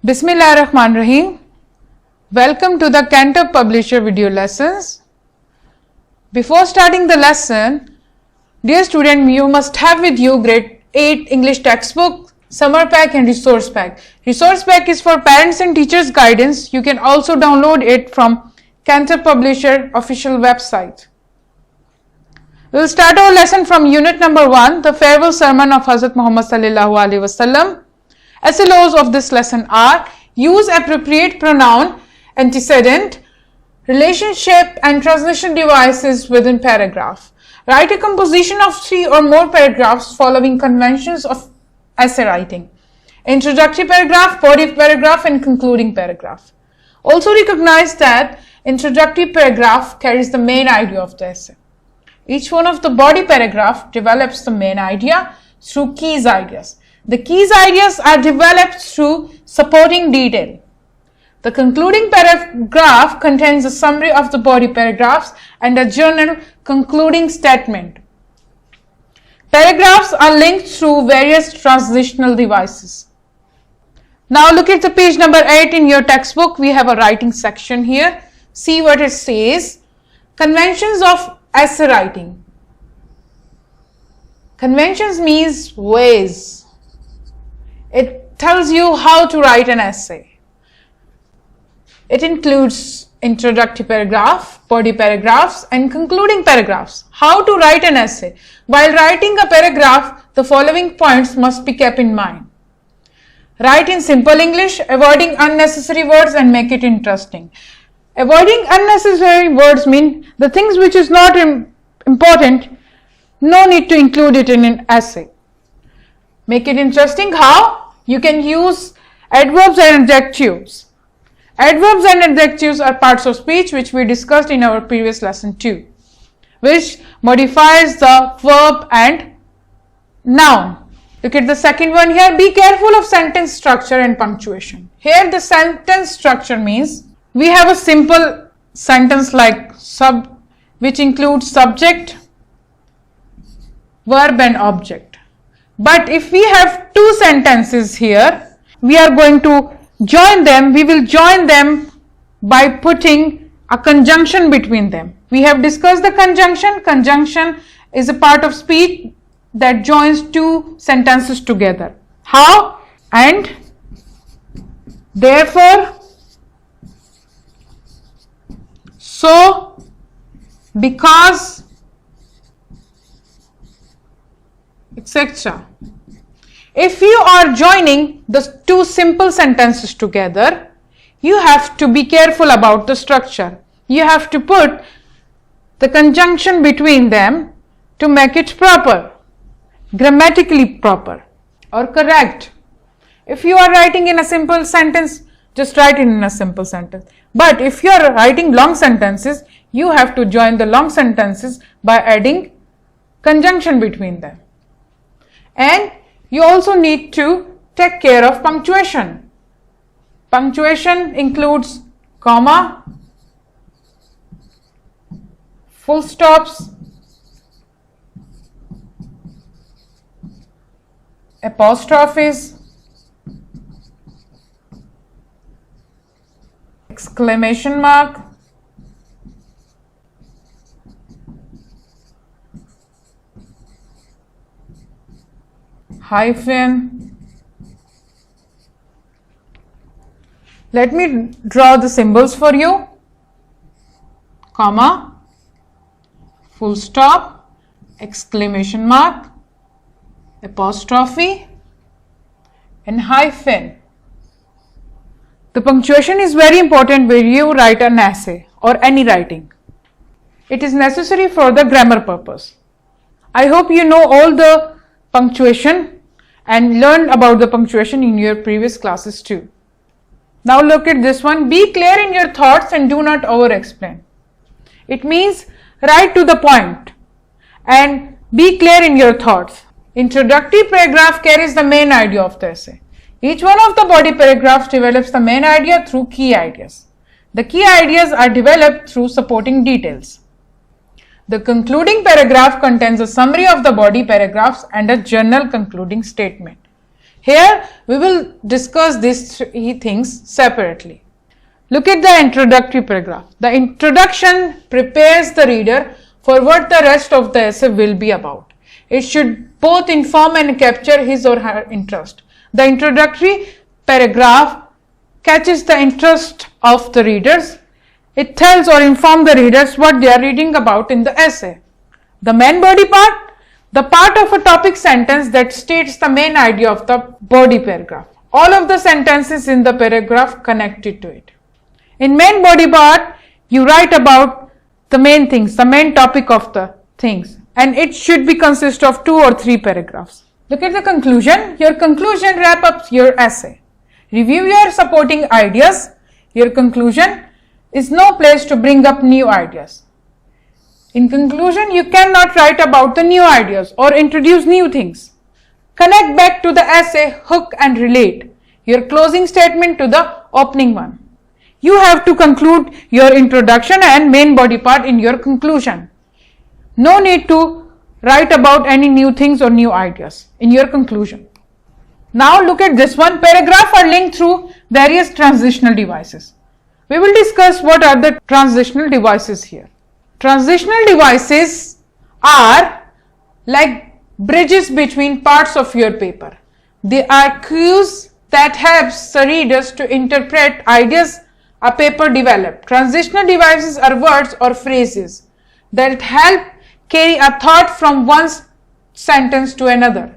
Bismillahirrahmanirrahim. Welcome to the Cantab Publisher video lessons. Before starting the lesson, dear student, you must have with you grade 8 English textbook, summer pack and resource pack. Resource pack is for parents and teachers guidance. You can also download it from Cantab Publisher official website. We will start our lesson from unit number 1, the farewell sermon of Hazrat Muhammad sallallahu alaihi wasallam. SLOs of this lesson are: use appropriate pronoun, antecedent, relationship and transition devices within paragraph. Write a composition of 3 or more paragraphs following conventions of essay writing: introductory paragraph, body paragraph and concluding paragraph. Also recognize that introductory paragraph carries the main idea of the essay. Each one of the body paragraph develops the main idea through key ideas. The key ideas are developed through supporting detail. The concluding paragraph contains a summary of the body paragraphs and a general concluding statement. Paragraphs are linked through various transitional devices. Now look at the page number 8 in your textbook. We have a writing section here. See what it says. Conventions of essay writing. Conventions means ways. It tells you how to write an essay. It includes introductory paragraph, body paragraphs and concluding paragraphs. How to write an essay. While writing a paragraph, the following points must be kept in mind. Write in simple English, avoiding unnecessary words and make it interesting. Avoiding unnecessary words mean the things which is not important, no need to include it in an essay. Make it interesting. How? You can use adverbs and adjectives. Adverbs and adjectives are parts of speech which we discussed in our previous lesson too, which modifies the verb and noun. Look at the second one here. Be careful of sentence structure and punctuation. Here the sentence structure means we have a simple sentence like which includes subject, verb and object. But if we have two sentences here, we are going to join them. We will join them by putting a conjunction between them. We have discussed the conjunction. Conjunction is a part of speech that joins two sentences together. How? And, therefore, so, because, etc. If you are joining the two simple sentences together, you have to be careful about the structure. You have to put the conjunction between them to make it proper, grammatically proper or correct. If you are writing in a simple sentence, just write it in a simple sentence. But if you are writing long sentences, you have to join the long sentences by adding conjunction between them. And you also need to take care of punctuation. Punctuation includes comma, full stops, apostrophes, exclamation mark, hyphen. Let me draw the symbols for you. Comma, full stop, exclamation mark, apostrophe and hyphen. The punctuation is very important when you write an essay or any writing. It is necessary for the grammar purpose. I hope you know all the punctuation and learned about the punctuation in your previous classes too. Now look at this one. Be clear in your thoughts and do not over explain. It means write to the point and be clear in your thoughts. Introductory paragraph carries the main idea of the essay. Each one of the body paragraphs develops the main idea through key ideas. The key ideas are developed through supporting details. The concluding paragraph contains a summary of the body paragraphs and a general concluding statement. Here we will discuss these three things separately. Look at the introductory paragraph. The introduction prepares the reader for what the rest of the essay will be about. It should both inform and capture his or her interest. The introductory paragraph catches the interest of the readers. It tells or informs the readers what they are reading about in the essay. The main body part, the part of a topic sentence that states the main idea of the body paragraph. All of the sentences in the paragraph connected to it. In main body part, you write about the main things, the main topic of the things, and it should be consist of 2 or 3 paragraphs. Look at the conclusion. Your conclusion wrap up your essay. Review your supporting ideas. Your conclusion is no place to bring up new ideas. In conclusion, you cannot write about the new ideas or introduce new things. Connect back to the essay, hook and relate your closing statement to the opening one. You have to conclude your introduction and main body part in your conclusion. No need to write about any new things or new ideas in your conclusion. Now look at this one. Paragraphs are linked through various transitional devices. We will discuss what are the transitional devices here. Transitional devices are like bridges between parts of your paper. They are cues that helps the readers to interpret ideas a paper developed. Transitional devices are words or phrases that help carry a thought from one sentence to another,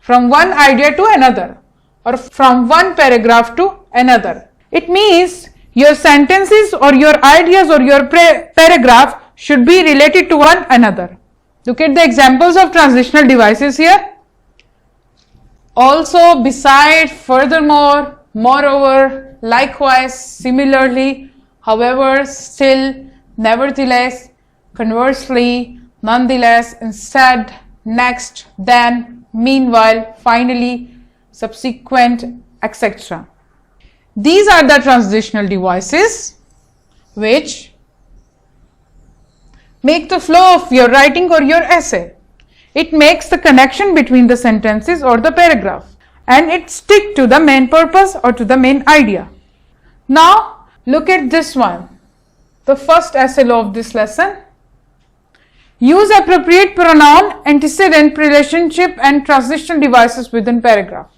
from one idea to another, or from one paragraph to another. It means your sentences or your ideas or your paragraph should be related to one another. Look at the examples of transitional devices here. Also, beside, furthermore, moreover, likewise, similarly, however, still, nevertheless, conversely, nonetheless, instead, next, then, meanwhile, finally, subsequent, etc. These are the transitional devices which make the flow of your writing or your essay. It makes the connection between the sentences or the paragraph, and it stick to the main purpose or to the main idea. Now look at this one, the first essay law of this lesson. Use appropriate pronoun, antecedent, relationship and transitional devices within paragraph.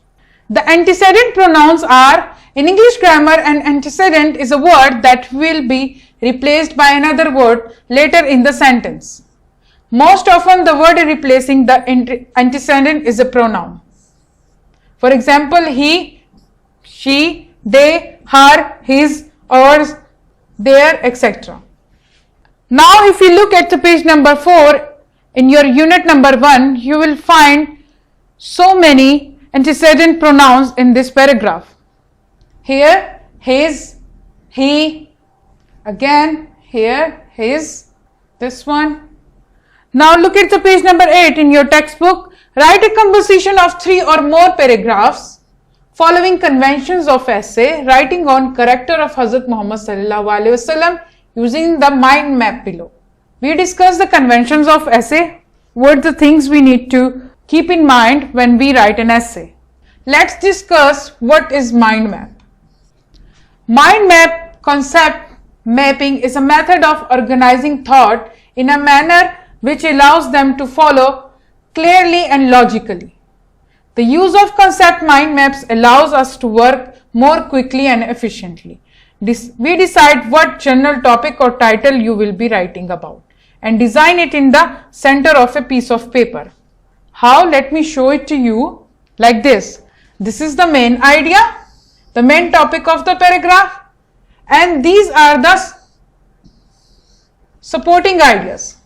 The antecedent pronouns are, in English grammar, an antecedent is a word that will be replaced by another word later in the sentence. Most often the word replacing the antecedent is a pronoun. For example, he, she, they, her, his, ours, their, etc. Now if you look at the page number 4 in your unit number 1, you will find so many antecedent pronouns in this paragraph. Here, his, he, again, here, his, this one. Now look at the page number 8 in your textbook. Write a composition of 3 or more paragraphs following conventions of essay, writing on character of Hazrat Muhammad Sallallahu Alaihi Wasallam using the mind map below. We discussed the conventions of essay, what the things we need to keep in mind when we write an essay. Let's discuss what is mind map. Mind map concept mapping is a method of organizing thought in a manner which allows them to follow clearly and logically. The use of concept mind maps allows us to work more quickly and efficiently. We decide what general topic or title you will be writing about and design it in the center of a piece of paper. How? Let me show it to you like this. This is the main idea, the main topic of the paragraph, and these are the supporting ideas.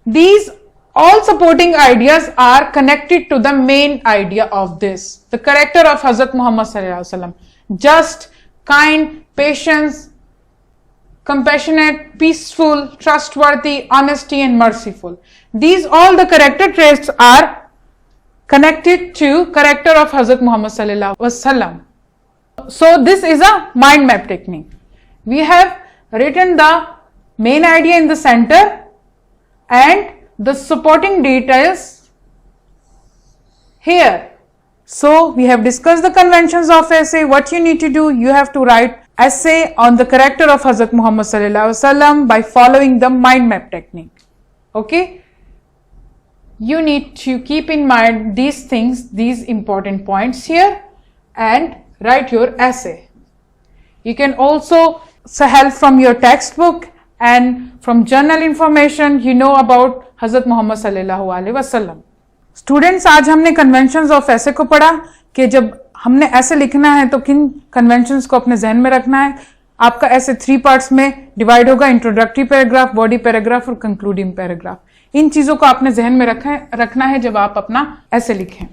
These all supporting ideas are connected to the main idea of this, the character of Hazrat Muhammad Sallallahu Alaihi Wasallam. Just, kind, patient, compassionate, peaceful, trustworthy, honesty and merciful. These all the character traits are connected to character of Hazrat Muhammad Sallallahu Alaihi Wasallam. So this is a mind map technique. We have written the main idea in the center and the supporting details here. So we have discussed the conventions of essay. What you need to do, you have to write essay on the character of Hazrat Muhammad sallallahu alaihi wasallam by following the mind map technique. Okay, you need to keep in mind these things, these important points here, and write your essay. You can also help from your textbook and from journal information you know about Hazrat Muhammad sallallahu alaihi wasallam. Students, आज हमने conventions of ऐसे को पढ़ा कि जब हमने ऐसे लिखना है तो किन कन्वेंशंस को अपने जहन में रखना है. आपका ऐसे 3 पार्ट्स में डिवाइड होगा, इंट्रोडक्टरी पैराग्राफ, बॉडी पैराग्राफ और कंक्लूडिंग पैराग्राफ. इन चीजों को आपने जहन में रखना है जब आप अपना ऐसे लिखें.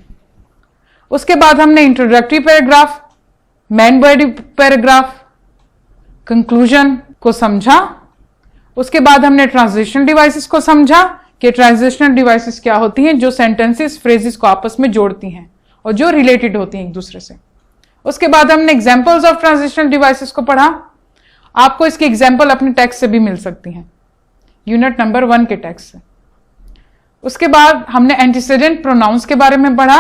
उसके बाद हमने introductory paragraph, main body paragraph, conclusion को समझा. उसके बाद हमने ट्रांजिशनल डिवाइसेस को समझा कि ट्रांजिशनल डिवाइसेस क्या होती हैं, जो सेंटेंसेस फ्रेजेस को आपस में जोड़ती हैं और जो रिलेटेड होती हैं एक दूसरे से. उसके बाद हमने एग्जांपल्स ऑफ ट्रांजिशनल डिवाइसेस को पढ़ा. आपको इसकी एग्जांपल अपने टेक्स्ट से भी मिल सकती हैं, यूनिट नंबर 1 के टेक्स्ट से. उसके बाद हमने एंटीसीडेंट प्रोनाउंस के बारे में पढ़ा.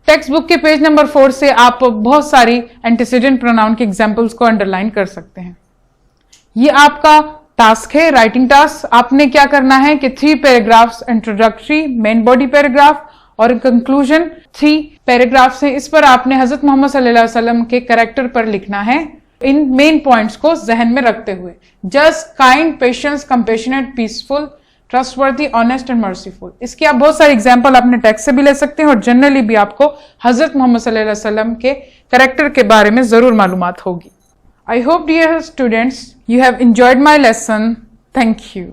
टेक्स्ट बुक के पेज नंबर 4 से आप बहुत सारी एंटीसीडेंट प्रोनाउन के एग्जांपल्स को अंडरलाइन कर सकते हैं. ये आपका टास्क है, राइटिंग टास्क. आपने क्या करना है कि 3 paragraphs, introductory, main body paragraph और कंक्लूजन 3 पैराग्राफ्स हैं. इस पर आपने हजरत मोहम्मद सल्लल्लाहु अलैहि वसल्लम के कैरेक्टर पर लिखना है, इन मेन पॉइंट्स को जहन में रखते हुए. Just, kind, patience, compassionate, peaceful, trustworthy, honest and merciful. इसकी आप बहुत सारे एग्जाम्पल अपने टेक्स्ट से भी ले सकते हैं और जनरली भी आपको हजरत मोहम्मद सल्लल्लाहु अलैहि वसल्लम के कैरेक्टर के बारे में जरूर मालूमात होगी. I hope, dear students, you have enjoyed my lesson. Thank you.